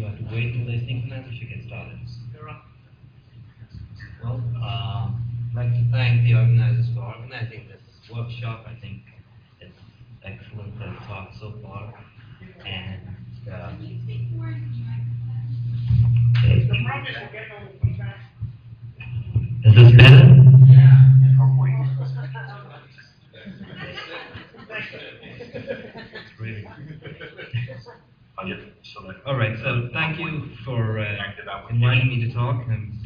you have to wait till they synchronize or should get started? Well, I'd like to thank the organizers for organizing this workshop. I think it's excellent talk so far. And is this better? Really. All right, so thank you for inviting me to talk. And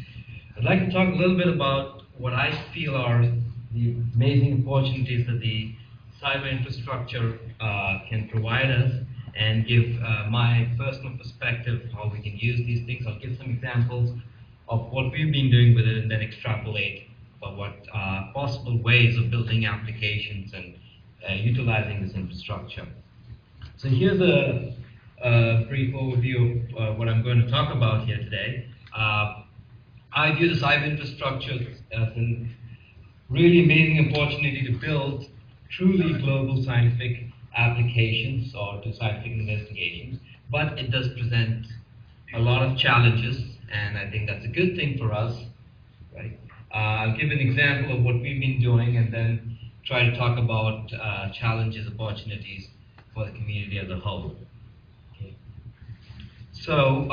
I'd like to talk a little bit about what I feel are the amazing opportunities that the cyber infrastructure can provide us, and give my personal perspective how we can use these things. I'll give some examples of what we've been doing with it, and then extrapolate about what possible ways of building applications and utilizing this infrastructure. So here's a brief overview of what I'm going to talk about here today. I view the cyber infrastructure as a really amazing opportunity to build truly global scientific applications or to scientific investigations, but it does present a lot of challenges, and I think that's a good thing for us, right? I'll give an example of what we've been doing and then try to talk about challenges, opportunities for the community as a whole. Okay. So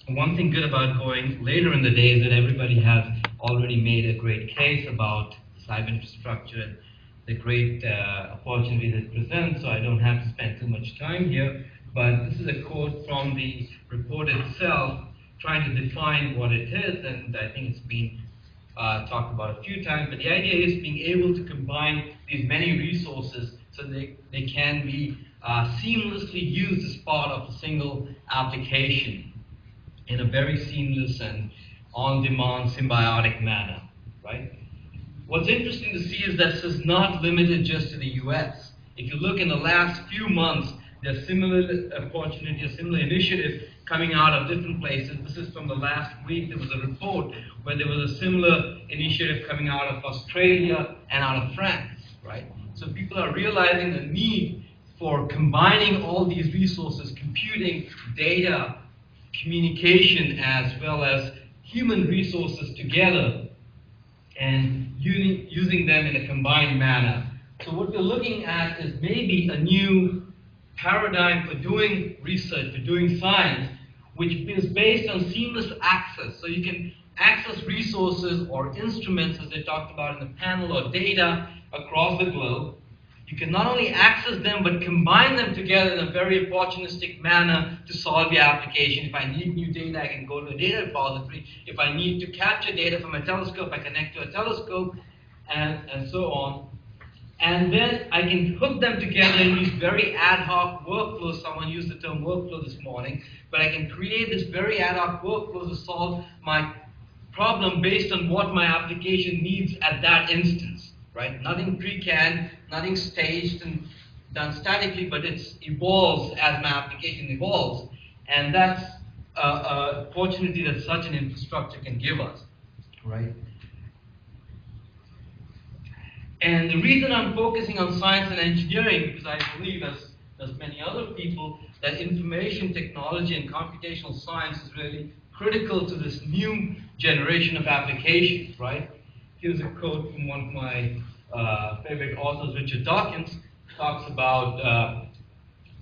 one thing good about going later in the day is that everybody has already made a great case about cyber infrastructure and the great opportunity that it presents, so I don't have to spend too much time here. But this is a quote from the report itself, trying to define what it is, and I think it's been talked about a few times, but the idea is being able to combine these many resources so they can be seamlessly used as part of a single application in a very seamless and on-demand symbiotic manner, right? What's interesting to see is that this is not limited just to the US. If you look in the last few months, there's similar opportunity, a similar initiative coming out of different places. This is from the last week. There was a report where there was a similar initiative coming out of Australia and out of France, right? So people are realizing the need for combining all these resources, computing, data, communication, as well as human resources together, and using them in a combined manner. So what we're looking at is maybe a new paradigm for doing research, for doing science, which is based on seamless access. So you can access resources or instruments, as they talked about in the panel, or data across the globe. You can not only access them, but combine them together in a very opportunistic manner to solve the application. If I need new data, I can go to a data repository. If I need to capture data from a telescope, I connect to a telescope, and so on. And then I can hook them together in these very ad hoc workflows. Someone used the term workflow this morning, but I can create this very ad hoc workflow to solve my problem based on what my application needs at that instance, right? Nothing pre-canned, nothing staged and done statically, but it evolves as my application evolves. And that's an opportunity that such an infrastructure can give us, right? And the reason I'm focusing on science and engineering, because I believe, as many other people, that information technology and computational science is really critical to this new generation of applications, right? Here's a quote from one of my favorite authors, Richard Dawkins, talks about,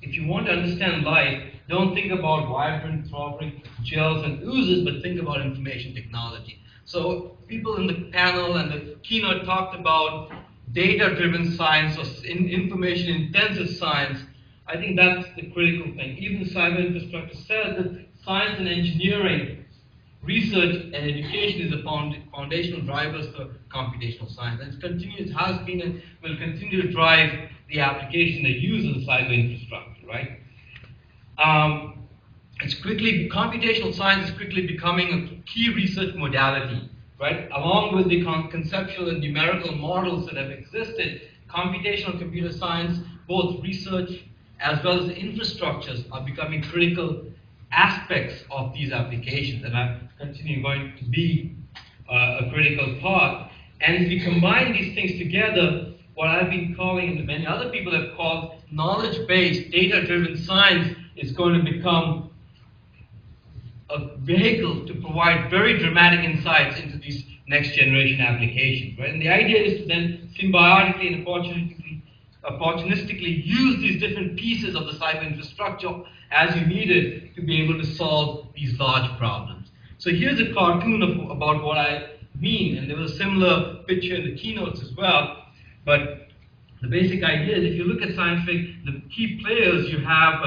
if you want to understand life, don't think about vibrant, throbbing gels and oozes, but think about information technology. So people in the panel and the keynote talked about data-driven science or information-intensive science. I think that's the critical thing. Even cyber infrastructure says that science and engineering, research and education is the foundational drivers for computational science. And it has been and will continue to drive the application, the use of the cyber infrastructure, right? Computational science is quickly becoming a key research modality, right? Along with the conceptual and numerical models that have existed, computational computer science, both research as well as the infrastructures, are becoming critical aspects of these applications, and are continuing going to be a critical part. And if we combine these things together, what I've been calling, and many other people have called, knowledge-based, data-driven science is going to become a vehicle to provide very dramatic insights into these next generation applications, right? And the idea is to then symbiotically and opportunistically use these different pieces of the cyber infrastructure as you need it to be able to solve these large problems. So here's a cartoon about what I mean, and there was a similar picture in the keynotes as well, but the basic idea is if you look at scientific, the key players, you have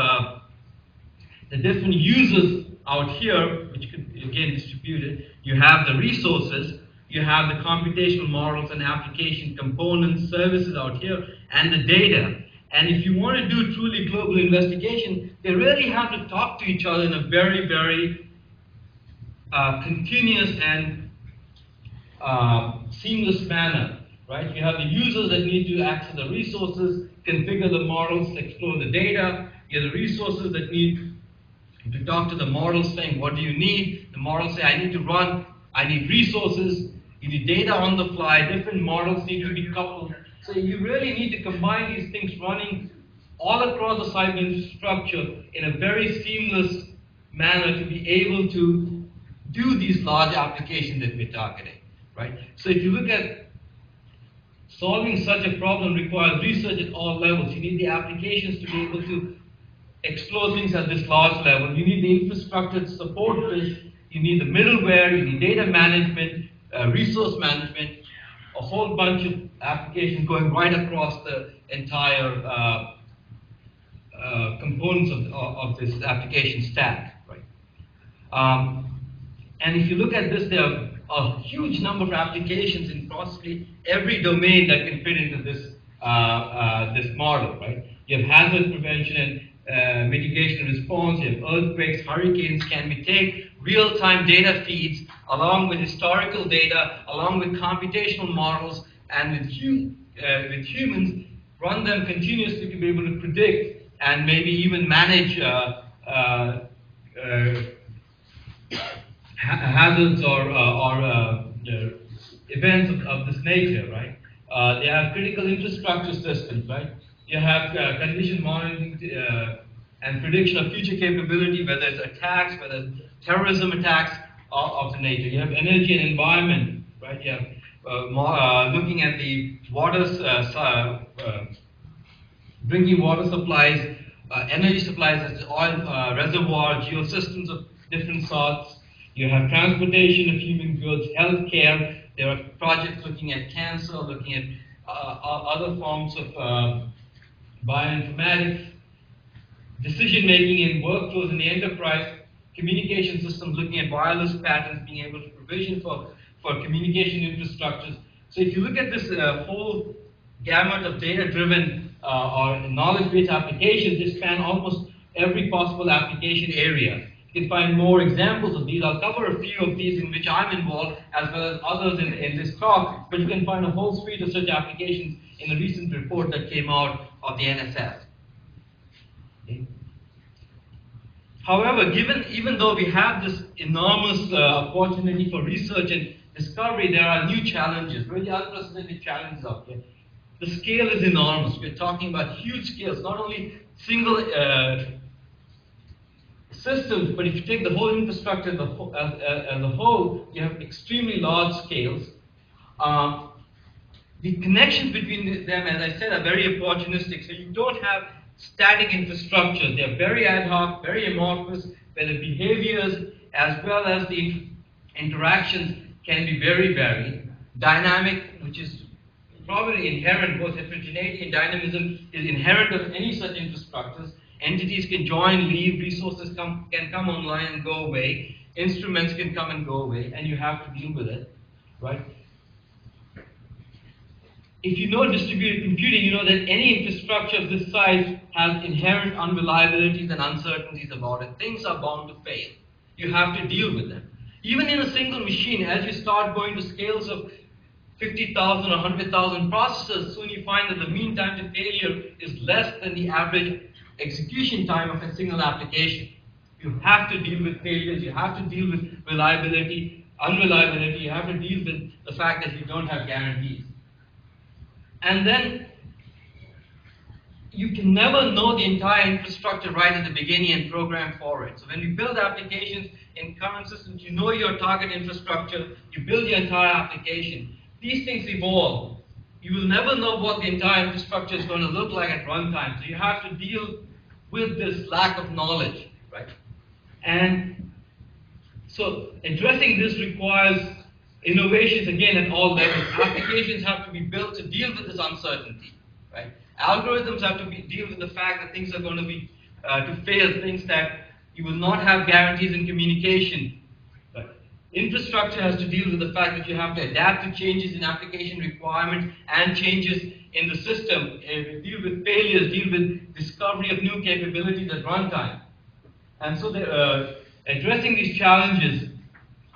the different users out here, which could, again, distributed. You have the resources, you have the computational models and application components, services out here, and the data. And if you want to do truly global investigation, they really have to talk to each other in a very, very continuous and seamless manner, right? You have the users that need to access the resources, configure the models, explore the data. You have the resources that need to talk to the models saying, what do you need? The models say, I need to run, I need resources, you need data on the fly, different models need to be coupled. So you really need to combine these things running all across the cyber infrastructure in a very seamless manner to be able to do these large applications that we're targeting, right? So if you look at solving such a problem requires research at all levels. You need the applications to be able to explore things at this large level. You need the infrastructure to support this. You need the middleware, you need data management, resource management, a whole bunch of applications going right across the entire components of this application stack, right? And if you look at this, there are a huge number of applications in possibly every domain that can fit into this this model, right? You have hazard prevention and mitigation response, you have earthquakes, hurricanes. Can we take real-time data feeds along with historical data, along with computational models, and with humans, run them continuously to be able to predict and maybe even manage hazards or events of this nature, right? They have critical infrastructure systems, right? You have condition monitoring and prediction of future capability, whether it's attacks, whether it's terrorism attacks of the nature. You have energy and environment, right? You have looking at the water, drinking water supplies, energy supplies, such as oil, reservoir, geosystems of different sorts. You have transportation of human goods, healthcare. There are projects looking at cancer, looking at other forms of bioinformatics, decision-making in workflows in the enterprise, communication systems looking at wireless patterns, being able to provision for communication infrastructures. So if you look at this whole gamut of data-driven or knowledge-based applications, they span almost every possible application area. You can find more examples of these. I'll cover a few of these in which I'm involved, as well as others in this talk, but you can find a whole suite of such applications in a recent report that came out of the NSF. Okay. However, even though we have this enormous opportunity for research and discovery, there are new challenges, really unprecedented challenges out there. The scale is enormous. We're talking about huge scales, not only single systems, but if you take the whole infrastructure as a whole, you have extremely large scales. The connections between them, as I said, are very opportunistic. So you don't have static infrastructure. They're very ad hoc, very amorphous, where the behaviors as well as the interactions can be very varied. Dynamic, which is probably inherent, both heterogeneity and dynamism is inherent of any such infrastructures. Entities can join, leave, resources can come online and go away, instruments can come and go away, and you have to deal with it, right? If you know distributed computing, you know that any infrastructure of this size has inherent unreliabilities and uncertainties about it. Things are bound to fail. You have to deal with them. Even in a single machine, as you start going to scales of 50,000 or 100,000 processors, soon you find that the mean time to failure is less than the average execution time of a single application. You have to deal with failures, you have to deal with reliability, unreliability, you have to deal with the fact that you don't have guarantees. And then you can never know the entire infrastructure right at the beginning and program for it. So when you build applications in current systems, you know your target infrastructure, you build your entire application. These things evolve. You will never know what the entire infrastructure is going to look like at runtime. So you have to deal with this lack of knowledge, right? And so addressing this requires innovations, again, at all levels. Applications have to be built to deal with this uncertainty, right? Algorithms have to deal with the fact that things are going to be, to fail, things that you will not have guarantees in communication. Infrastructure has to deal with the fact that you have to adapt to changes in application requirements and changes in the system, deal with failures, deal with discovery of new capabilities at runtime. And so addressing these challenges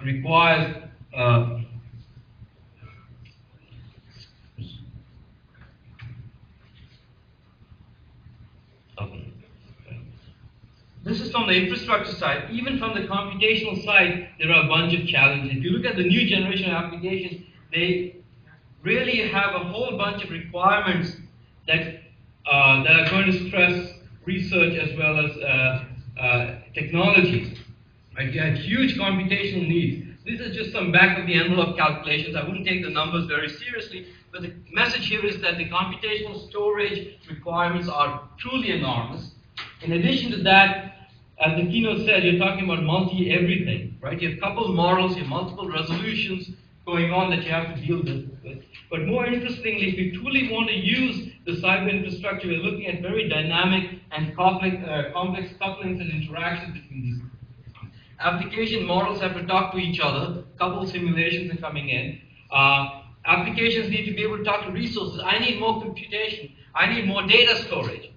requires this is from the infrastructure side. Even from the computational side, there are a bunch of challenges. If you look at the new generation of applications, they really have a whole bunch of requirements that are going to stress research as well as technologies. Right? You have huge computational needs. These are just some back-of-the-envelope calculations. I wouldn't take the numbers very seriously, but the message here is that the computational storage requirements are truly enormous. In addition to that, as the keynote said, you're talking about multi-everything, right? You have coupled models, you have multiple resolutions going on that you have to deal with. But more interestingly, if you truly want to use the cyber infrastructure, we're looking at very dynamic and complex couplings and interactions between these. Application models have to talk to each other, couple simulations are coming in. Applications need to be able to talk to resources. I need more computation. I need more data storage.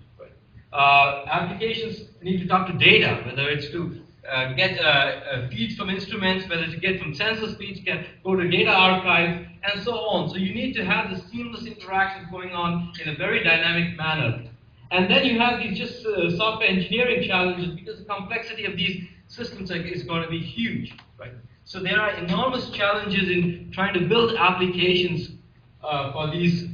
Applications need to talk to data, whether it's to get feeds from instruments, whether to get from sensor feeds, go to data archives, and so on. So you need to have the seamless interactions going on in a very dynamic manner. And then you have these just software engineering challenges because the complexity of these systems is going to be huge, right? So there are enormous challenges in trying to build applications for these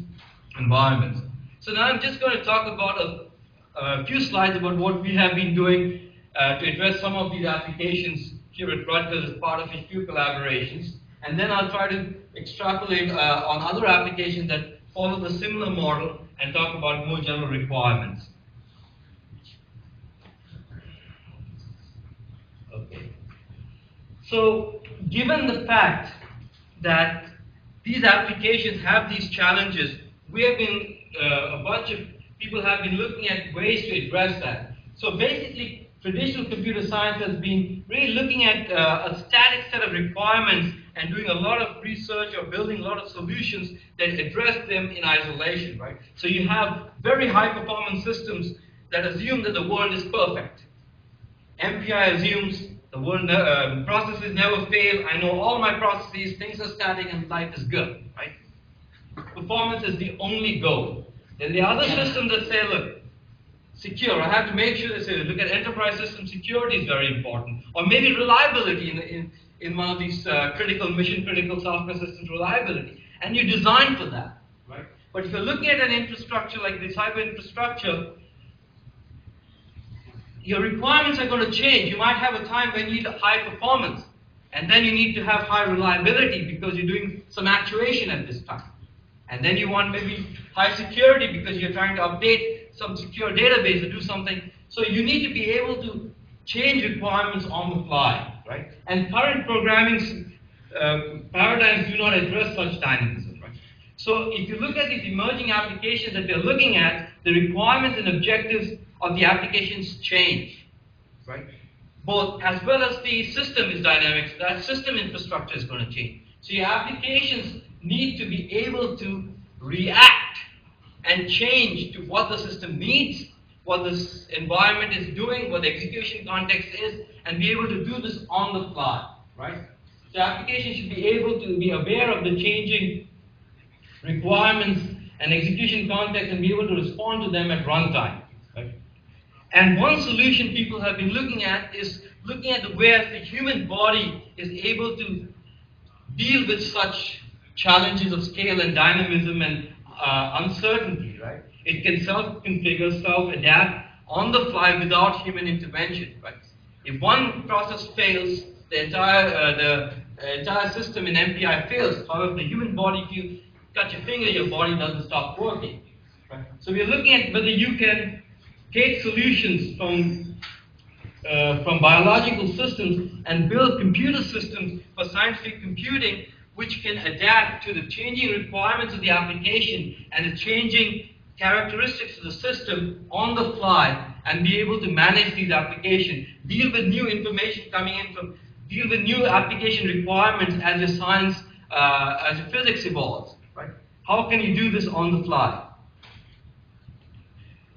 environments. So now I'm just going to talk about a few slides about what we have been doing to address some of these applications here at Rutgers as part of a few collaborations. And then I'll try to extrapolate on other applications that follow the similar model and talk about more general requirements. Okay. So, given the fact that these applications have these challenges, we have been, a bunch of people have been looking at ways to address that. So basically, traditional computer science has been really looking at a static set of requirements and doing a lot of research or building a lot of solutions that address them in isolation, right? So you have very high performance systems that assume that the world is perfect. MPI assumes the world processes never fail. I know all my processes, things are static, and life is good, right? Performance is the only goal. Then the other systems that say, look, secure. I have to make sure that look at enterprise system security is very important, or maybe reliability in one of these mission-critical software systems, reliability, and you design for that, right? But if you're looking at an infrastructure like the cyber infrastructure, your requirements are going to change. You might have a time when you need high performance, and then you need to have high reliability because you're doing some actuation at this time. And then you want maybe high security because you're trying to update some secure database or do something. So you need to be able to change requirements on the fly, right? And current programming paradigms do not address such dynamism, right? So if you look at these emerging applications that we're looking at, the requirements and objectives of the applications change, right? Both as well as the system is dynamic, so that system infrastructure is going to change. So your applications need to be able to react and change to what the system needs, what this environment is doing, what the execution context is, and be able to do this on the fly, right? So applications should be able to be aware of the changing requirements and execution context and be able to respond to them at runtime, right? And one solution people have been looking at is looking at the way the human body is able to deal with such challenges of scale and dynamism and uncertainty, right? It can self-configure, self-adapt on the fly without human intervention. Right? If one process fails, the entire system in MPI fails. However, the human body, if you cut your finger, your body doesn't stop working. Right? So we're looking at whether you can take solutions from biological systems and build computer systems for scientific computing which can adapt to the changing requirements of the application and the changing characteristics of the system on the fly and be able to manage these applications, deal with new information coming in from, deal with new application requirements as your science, as your physics evolves. Right? How can you do this on the fly?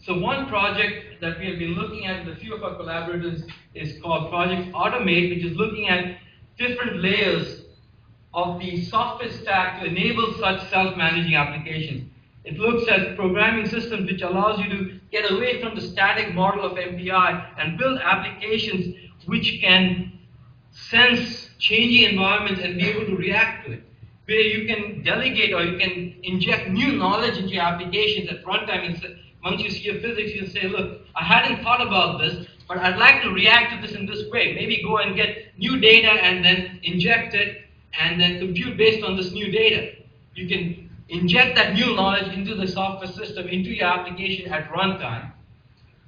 So one project that we have been looking at with a few of our collaborators is called Project Autonomic, which is looking at different layers of the software stack to enable such self-managing applications. It looks at programming systems which allows you to get away from the static model of MPI and build applications which can sense changing environments and be able to react to it. Where you can delegate or you can inject new knowledge into your applications at runtime and say, once you see your physics, you say, look, I hadn't thought about this, but I'd like to react to this in this way. Maybe go and get new data and then inject it and then compute based on this new data. You can inject that new knowledge into the software system, into your application at runtime.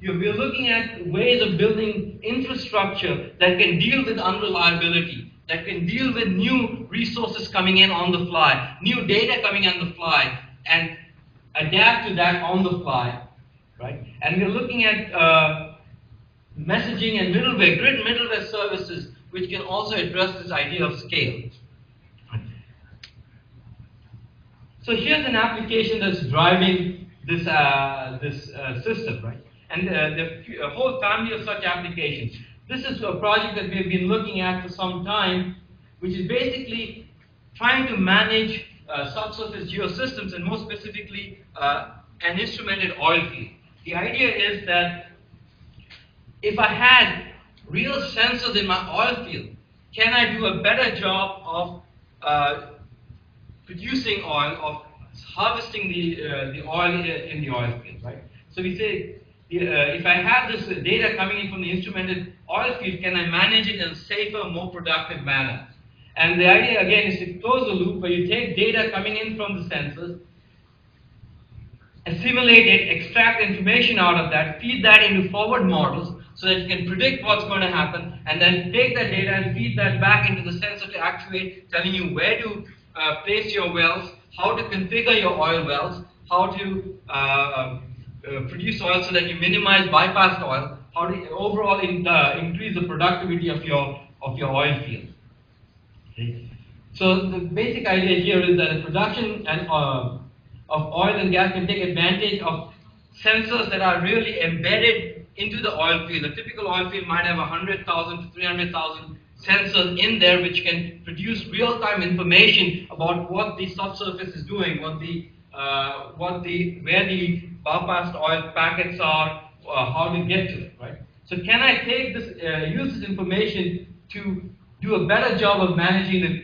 We're looking at ways of building infrastructure that can deal with unreliability, that can deal with new resources coming in on the fly, new data coming on the fly, and adapt to that on the fly. Right? And we're looking at messaging and middleware, grid middleware services, which can also address this idea of scale. So here's an application that's driving this, system, right? And a whole family of such applications. This is a project that we've been looking at for some time, which is basically trying to manage subsurface geosystems, and more specifically, an instrumented oil field. The idea is that if I had real sensors in my oil field, can I do a better job of producing oil, of harvesting the oil in the oil field, right? So we say, if I have this data coming in from the instrumented oil field, can I manage it in a safer, more productive manner? And the idea again is to close the loop where you take data coming in from the sensors, assimilate it, extract information out of that, feed that into forward models so that you can predict what's going to happen, and then take that data and feed that back into the sensor to actuate, telling you where to place your wells, how to configure your oil wells, how to produce oil so that you minimize bypassed oil, how to overall increase the productivity of your oil field. Okay. So the basic idea here is that the production of oil and gas can take advantage of sensors that are really embedded into the oil field. A typical oil field might have 100,000 to 300,000 sensors in there which can produce real-time information about what the subsurface is doing, where the bypassed oil packets are, how to get to it, right? So can I take this, use this information to do a better job of managing the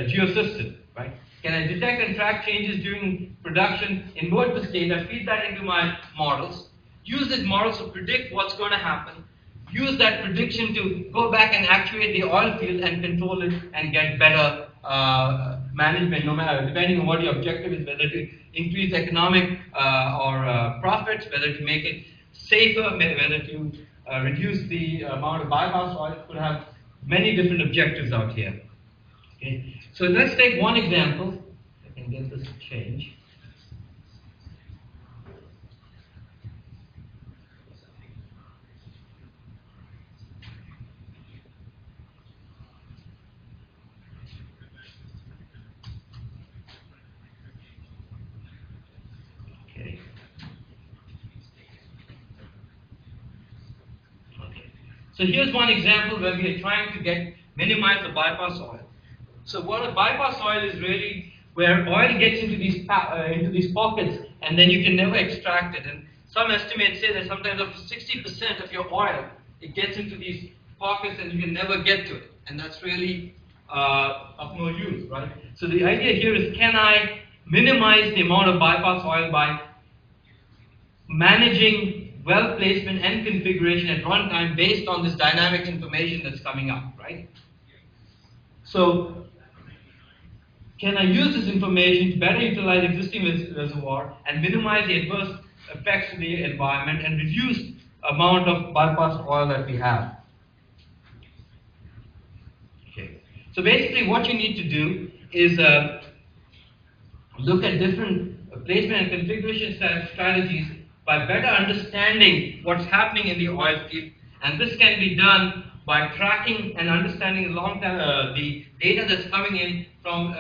geosystem, right? Can I detect and track changes during production, invert this data, feed that into my models, use these models to predict what's going to happen, use that prediction to go back and actuate the oil field and control it and get better management, no matter, depending on what your objective is, whether to increase economic or profits, whether to make it safer, whether to reduce the amount of bypass oil. It could have many different objectives out here. Okay. So let's take one example. I can get this to change. Okay. So here's one example where we are trying to minimize the bypass oil. So what a bypass oil is really where oil gets into these pockets and then you can never extract it. And some estimates say that sometimes up to 60% of your oil, it gets into these pockets and you can never get to it. And that's really of no use, right? So the idea here is, can I minimize the amount of bypass oil by managing well placement and configuration at runtime based on this dynamic information that's coming up, right? So, can I use this information to better utilize existing reservoir and minimize the adverse effects to the environment and reduce amount of bypass oil that we have? Okay. So basically what you need to do is look at different placement and configuration strategies by better understanding what's happening in the oil field, and this can be done by tracking and understanding the data that's coming in from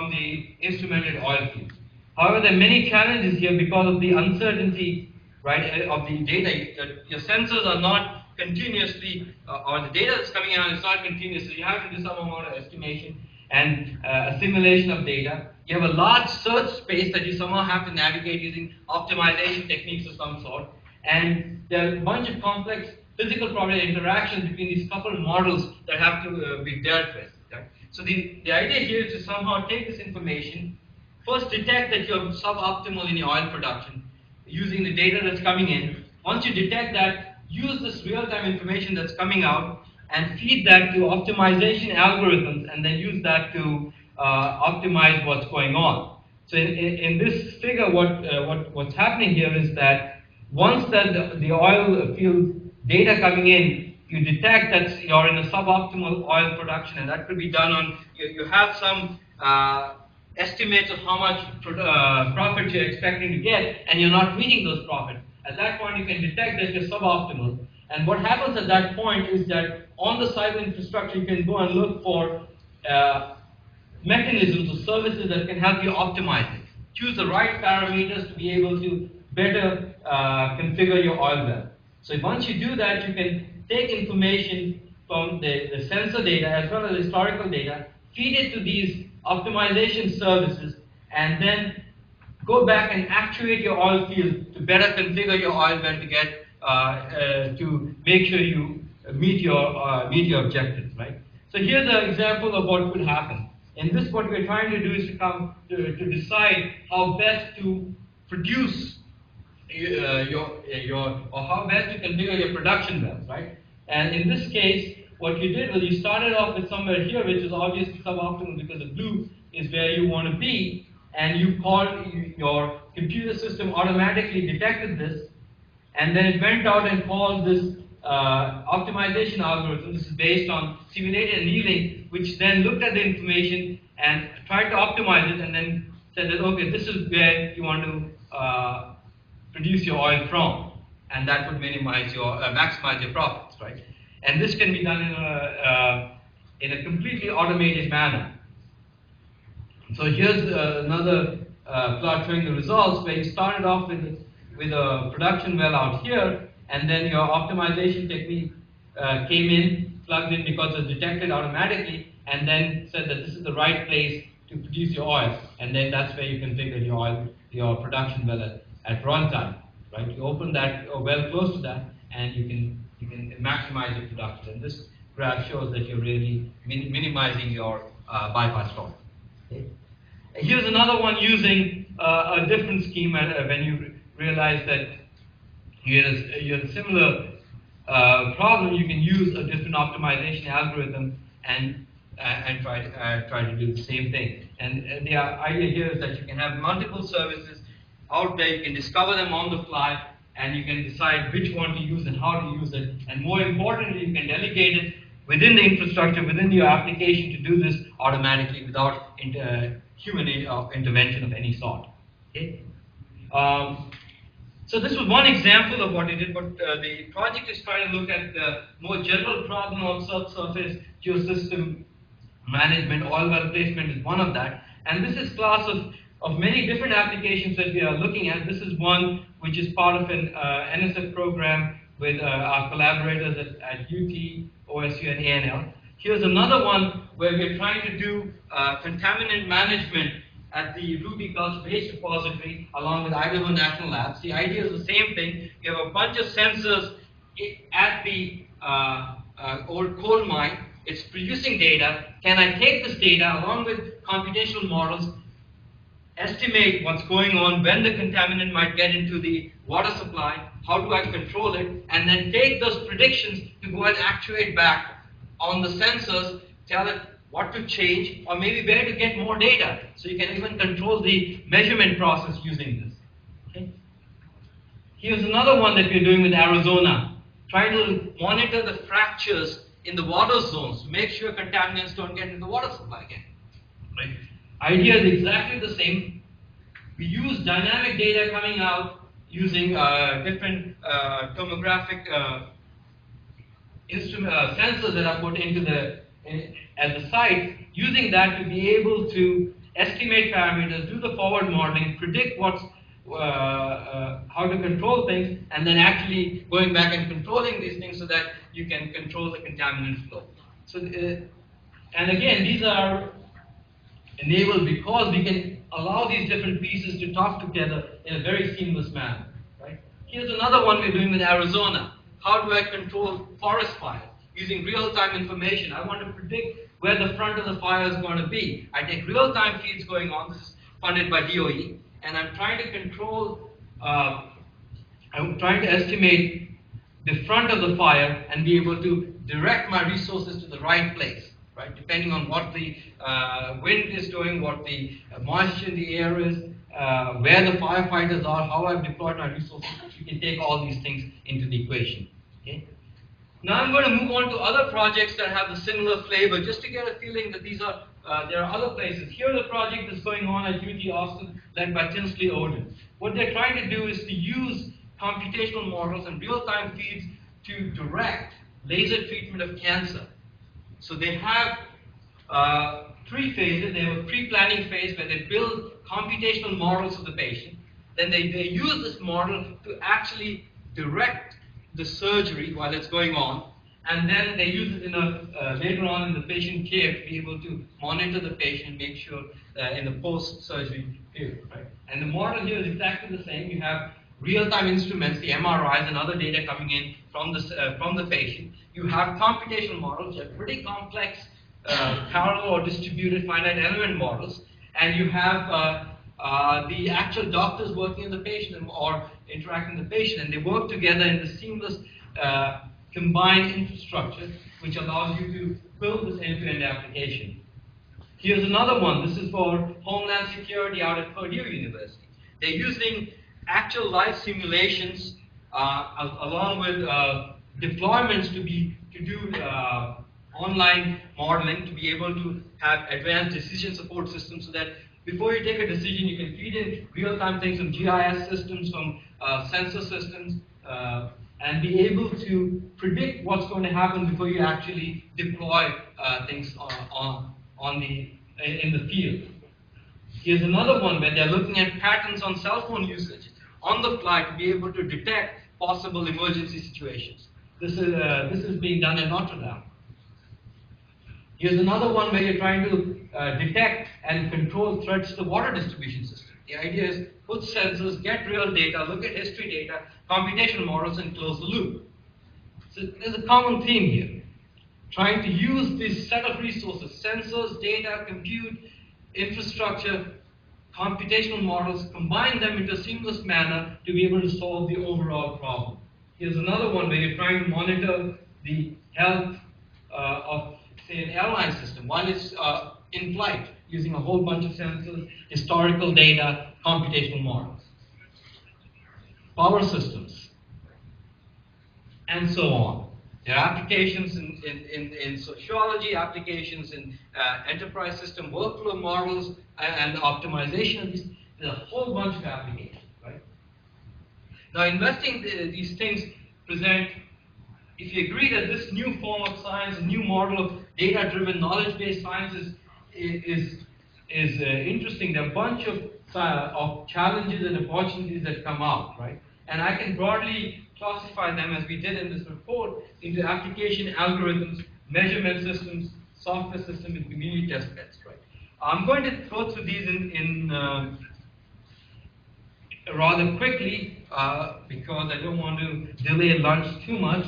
the instrumented oil field. However, there are many challenges here because of the uncertainty, right, of the data. Your sensors are not continuously, or the data that's coming out is not continuous, so you have to do some amount of estimation and assimilation of data. You have a large search space that you somehow have to navigate using optimization techniques of some sort, and there are a bunch of complex physical property interactions between these couple models that have to be dealt with. Right? So the idea here is to somehow take this information, first detect that you're suboptimal in your oil production using the data that's coming in. Once you detect that, use this real-time information that's coming out and feed that to optimization algorithms, and then use that to optimize what's going on. So in this figure, what's happening here is that once that the oil field data coming in, you detect that you're in a suboptimal oil production, and that could be done on, you have some estimates of how much profit you're expecting to get, and you're not meeting those profits. At that point, you can detect that you're suboptimal. And what happens at that point is that on the Cyberinfrastructure, you can go and look for mechanisms or services that can help you optimize it. Choose the right parameters to be able to better configure your oil well. So once you do that, you can take information from the sensor data as well as historical data, feed it to these optimization services, and then go back and actuate your oil field to better configure your oil well to get to make sure you meet your objectives, right? So here's an example of what could happen. In this, what we're trying to do is to decide how best to produce or how best to configure your production wells, right? And in this case, what you did was you started off with somewhere here, which is obviously suboptimal because the blue is where you want to be, and you called your computer system automatically detected this, and then it went out and called this optimization algorithm. This is based on simulated annealing, which then looked at the information and tried to optimize it, and then said that, okay, this is where you want to produce your oil from, and that would minimize your maximize your profits, right? And this can be done in a completely automated manner. So here's another plot showing the results where you started off with a production well out here, and then your optimization technique came in, plugged in because it was detected automatically, and then said that this is the right place to produce your oil, and then that's where you configure your production well at runtime, right? You open that well close to that, and you can maximize your production. And this graph shows that you're really minimizing your bypass oil. Okay. Here's another one using a different scheme when you realize that you had a similar problem. You can use a different optimization algorithm and try to do the same thing. And the idea here is that you can have multiple services out there. You can discover them on the fly, and you can decide which one to use and how to use it. And more importantly, you can delegate it within the infrastructure, within your application, to do this automatically without human intervention of any sort. Okay? So this was one example of what it did, but the project is trying to look at the more general problem of subsurface geosystem management. Oil well placement is one of that. And this is class of many different applications that we are looking at. This is one which is part of an NSF program with our collaborators at UT, OSU, and ANL. Here's another one where we're trying to do contaminant management at the Ruby Gulch Waste Repository along with Idaho National Labs. The idea is the same thing. You have a bunch of sensors at the old coal mine. It's producing data. Can I take this data along with computational models, estimate what's going on, when the contaminant might get into the water supply, how do I control it, and then take those predictions to go and actuate back on the sensors, tell it what to change, or maybe where to get more data, so you can even control the measurement process using this. Okay? Here's another one that we're doing with Arizona, trying to monitor the fractures in the water zones to make sure contaminants don't get into the water supply again. Right? Idea is exactly the same. We use dynamic data coming out using different tomographic sensors that are put into at the site, using that to be able to estimate parameters, do the forward modeling, predict what's how to control things, and then actually going back and controlling these things so that you can control the contaminant flow. So, and again, these are enabled because we can allow these different pieces to talk together in a very seamless manner. Right? Here's another one we're doing with Arizona. How do I control forest fires? Using real-time information. I want to predict where the front of the fire is going to be. I take real-time feeds going on. This is funded by DOE. And I'm trying to control, I'm trying to estimate the front of the fire and be able to direct my resources to the right place, right? Depending on what the wind is doing, what the moisture in the air is, where the firefighters are, how I've deployed my resources. You can take all these things into the equation. Okay? Now I'm going to move on to other projects that have the similar flavor, just to get a feeling that these are there are other places. Here's a project that's going on at UT Austin, led by Tinsley Oden. What they're trying to do is to use computational models and real-time feeds to direct laser treatment of cancer. So they have 3 phases. They have a pre-planning phase where they build computational models of the patient. Then they use this model to actually direct the surgery while it's going on. And then they use it in later on in the patient care to be able to monitor the patient, make sure in the post-surgery period. Right? And the model here is exactly the same. You have real-time instruments, the MRIs and other data coming in from the patient. You have computational models, which are pretty complex, parallel or distributed finite element models. And you have the actual doctors working on the patient or interacting with the patient. And they work together in the seamless combined infrastructure, which allows you to build this end-to-end application. Here's another one. This is for Homeland Security out at Purdue University. They're using actual live simulations along with deployments to do online modeling to be able to have advanced decision support systems, so that before you take a decision, you can feed in real-time things from GIS systems, from sensor systems, and be able to predict what's going to happen before you actually deploy things in the field. Here's another one where they're looking at patterns on cell phone usage on the fly to be able to detect possible emergency situations. This is being done in Notre Dame. Here's another one where you're trying to detect and control threats to the water distribution system. The idea is put sensors, get real data, look at history data, computational models, and close the loop. So there's a common theme here. Trying to use this set of resources, sensors, data, compute, infrastructure, computational models, combine them into a seamless manner to be able to solve the overall problem. Here's another one where you're trying to monitor the health of, say, an airline system while it's in flight, using a whole bunch of sensors, historical data, computational models. Power systems, and so on. There are applications in sociology, applications in enterprise system workflow models, and optimization of these. There's a whole bunch of applications, right? Now, investing these things present, if you agree that this new form of science, a new model of data-driven, knowledge-based science is interesting, there are a bunch of challenges and opportunities that come out, right? And I can broadly classify them, as we did in this report, into application algorithms, measurement systems, software systems, and community test beds, right? I'm going to go through these in rather quickly because I don't want to delay lunch too much,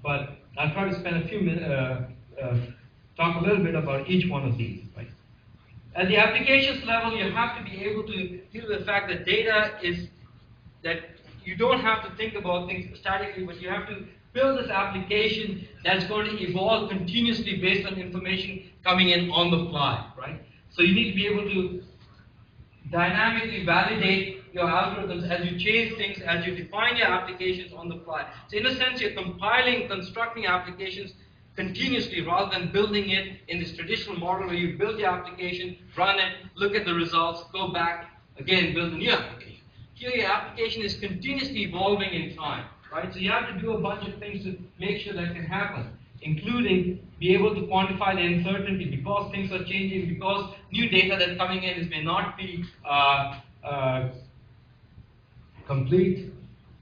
but I'll try to spend a few minutes, talk a little bit about each one of these, right? At the applications level, you have to be able to deal with the fact that data is that you don't have to think about things statically, but you have to build this application that's going to evolve continuously based on information coming in on the fly, right? So you need to be able to dynamically validate your algorithms as you change things, as you define your applications on the fly. So in a sense, you're compiling, constructing applications continuously rather than building it in this traditional model where you build your application, run it, look at the results, go back, again, build a new application. Here your application is continuously evolving in time, right? So you have to do a bunch of things to make sure that can happen, including be able to quantify the uncertainty because things are changing, because new data that's coming in may not be complete.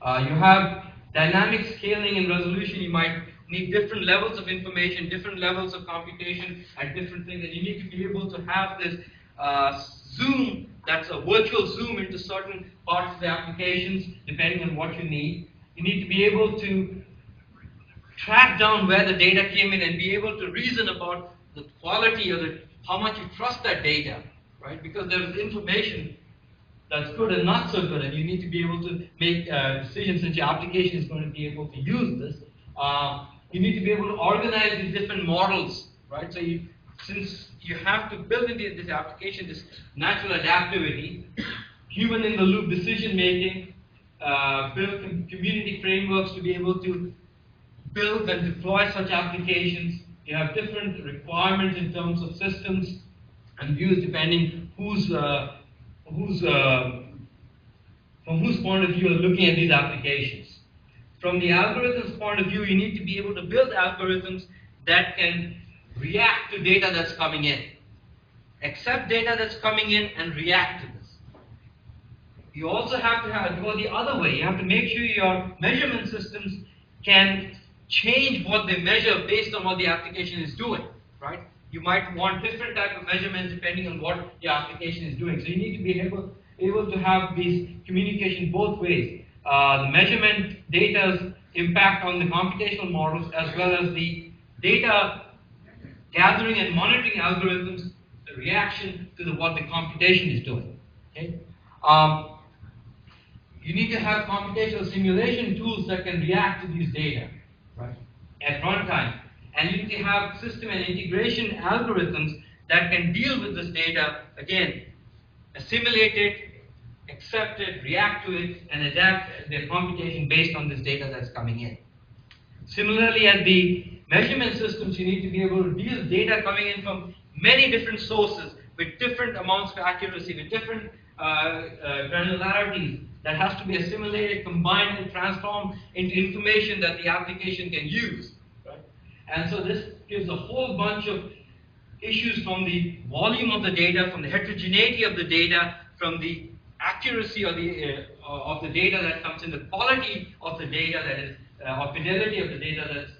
You have dynamic scaling and resolution. You might need different levels of information, different levels of computation at different things, and you need to be able to have this zoom, that's a virtual zoom into certain parts of the applications depending on what you need. You need to be able to track down where the data came in and be able to reason about the quality or how much you trust that data, right? Because there is information that's good and not so good, and you need to be able to make decisions since your application is going to be able to use this. You need to be able to organize these different models, right? So since you have to build into this application this natural adaptivity, human in the loop decision making, build community frameworks to be able to build and deploy such applications. You have different requirements in terms of systems and views depending from whose point of view you're looking at these applications. From the algorithm's point of view, you need to be able to build algorithms that can react to data that's coming in, accept data that's coming in, and react to this. You also have to go the other way. You have to make sure your measurement systems can change what they measure based on what the application is doing, right? You might want different type of measurements depending on what your application is doing. So you need to be able to have these communication both ways. The measurement data's impact on the computational models as well as the data gathering and monitoring algorithms, the reaction to what the computation is doing. Okay? You need to have computational simulation tools that can react to these data, right, at runtime. And you need to have system and integration algorithms that can deal with this data, again, assimilate it, accept it, react to it, and adapt their computation based on this data that's coming in. Similarly, at the measurement systems, you need to be able to deal with data coming in from many different sources with different amounts of accuracy, with different granularities that has to be assimilated, combined, and transformed into information that the application can use. Right? And so this gives a whole bunch of issues from the volume of the data, from the heterogeneity of the data, from the accuracy of the data that comes in, the quality of the data that is, or fidelity of the data that's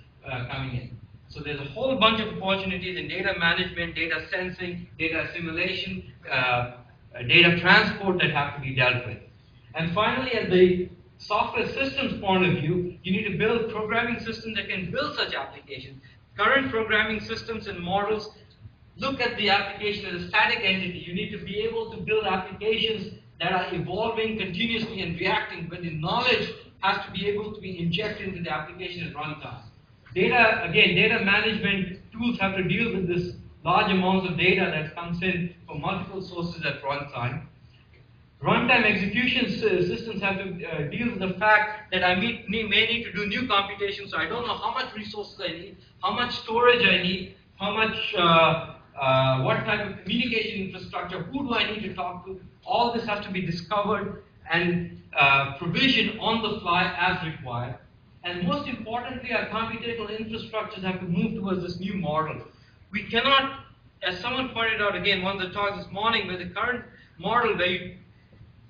coming in. So there's a whole bunch of opportunities in data management, data sensing, data assimilation, data transport that have to be dealt with. And finally, at the software systems point of view, you need to build programming systems that can build such applications. Current programming systems and models look at the application as a static entity. You need to be able to build applications that are evolving continuously and reacting, but the knowledge has to be able to be injected into the application at runtime. Data management tools have to deal with this large amounts of data that comes in from multiple sources at runtime. Runtime execution systems have to deal with the fact that I may need to do new computations, so I don't know how much resources I need, how much storage I need, how much, what type of communication infrastructure, who do I need to talk to. All this has to be discovered and provisioned on the fly as required. And most importantly, our computational infrastructures have to move towards this new model. We cannot, as someone pointed out again, one of the talks this morning, where the current model where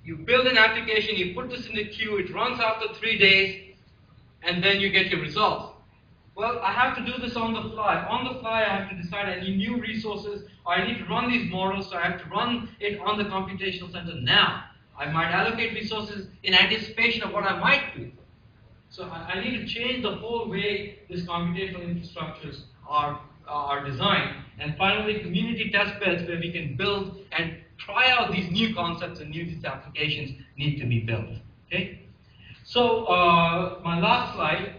you build an application, you put this in the queue, it runs after 3 days, and then you get your results. Well, I have to do this on the fly. On the fly, I have to decide I need new resources, or I need to run these models, so I have to run it on the computational center now. I might allocate resources in anticipation of what I might do. So I need to change the whole way these computational infrastructures are are designed. And finally, community test beds where we can build and try out these new concepts and new applications need to be built. Okay? So my last slide.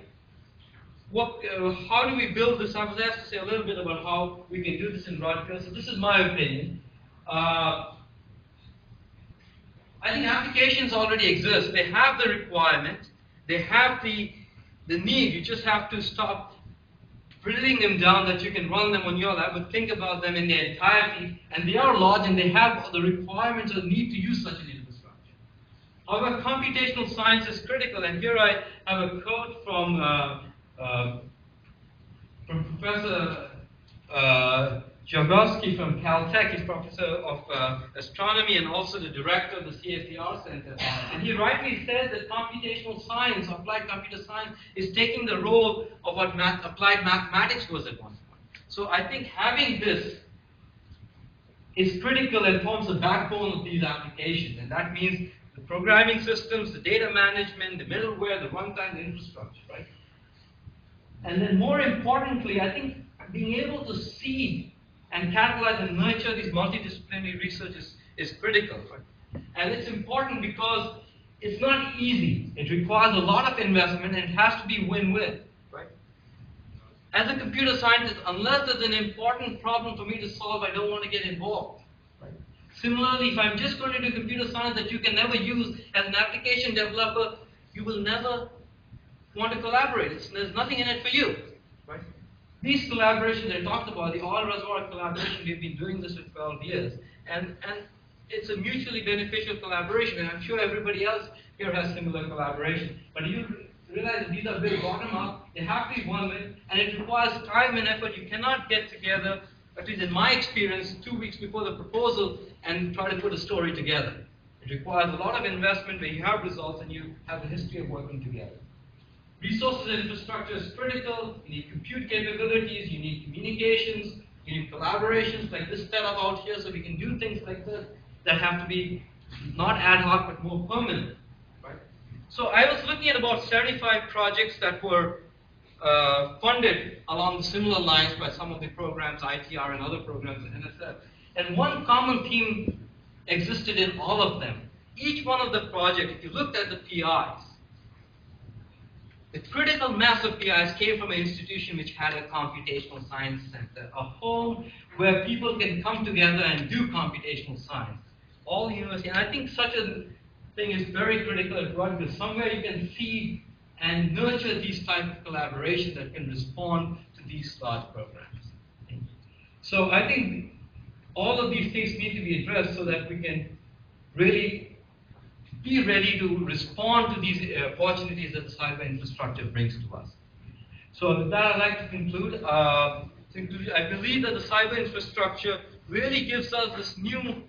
How do we build this? I was asked to say a little bit about how we can do this in Rutgers. So this is my opinion. I think applications already exist. They have the requirement. They have the need. You just have to stop drilling them down that you can run them on your lab, but think about them in their entirety. And they are large and they have the requirements or need to use such an infrastructure. However, computational science is critical. And here I have a quote from Professor Jagorsky from Caltech. He's professor of astronomy and also the director of the CFDR Center. And he rightly says that computational science, applied computer science, is taking the role of what applied mathematics was at one point. So I think having this is critical and forms the backbone of these applications. And that means the programming systems, the data management, the middleware, the runtime, the infrastructure, right? And then more importantly, I think being able to seed and catalyze and nurture these multidisciplinary research is critical. Right? And it's important because it's not easy. It requires a lot of investment and it has to be win-win. Right? As a computer scientist, unless there's an important problem for me to solve, I don't want to get involved. Right? Similarly, if I'm just going to do computer science that you can never use as an application developer, you will never want to collaborate. There's nothing in it for you. Right? These collaborations I talked about, the all-reservoir collaboration, we've been doing this for 12 years. And it's a mutually beneficial collaboration. And I'm sure everybody else here has similar collaboration. But you realize that these are very bottom-up. They have to be one-way. And it requires time and effort. You cannot get together, at least in my experience, 2 weeks before the proposal and try to put a story together. It requires a lot of investment where you have results and you have a history of working together. Resources and infrastructure is critical. You need compute capabilities, you need communications, you need collaborations like this setup out here so we can do things like this that have to be not ad hoc but more permanent. Right? So I was looking at about 75 projects that were funded along similar lines by some of the programs, ITR and other programs at NSF. And one common theme existed in all of them. Each one of the projects, if you looked at the PIs, the critical mass of PIs came from an institution which had a computational science center, a home where people can come together and do computational science. All universities, and I think such a thing is very critical at Rutgers. Somewhere you can see and nurture these types of collaborations that can respond to these large programs. So I think all of these things need to be addressed so that we can really be ready to respond to these opportunities that the cyber infrastructure brings to us. So with that, I'd like to conclude. I believe that the cyber infrastructure really gives us this new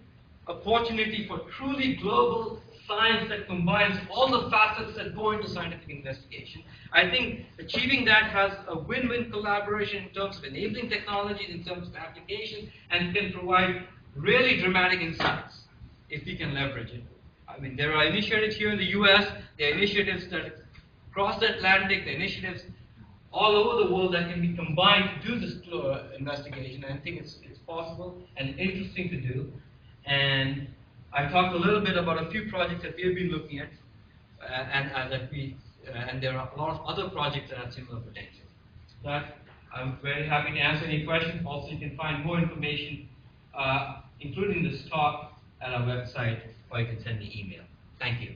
opportunity for truly global science that combines all the facets that go into scientific investigation. I think achieving that has a win-win collaboration in terms of enabling technologies, in terms of applications, and can provide really dramatic insights if we can leverage it. I mean, there are initiatives here in the US, there are initiatives that cross the Atlantic, there are initiatives all over the world that can be combined to do this investigation. And I think it's possible and interesting to do. And I talked a little bit about a few projects that we have been looking at, and there are a lot of other projects that have similar potential. That I'm very happy to answer any questions. Also, you can find more information, including this talk, at our website, or you can send me email. Thank you.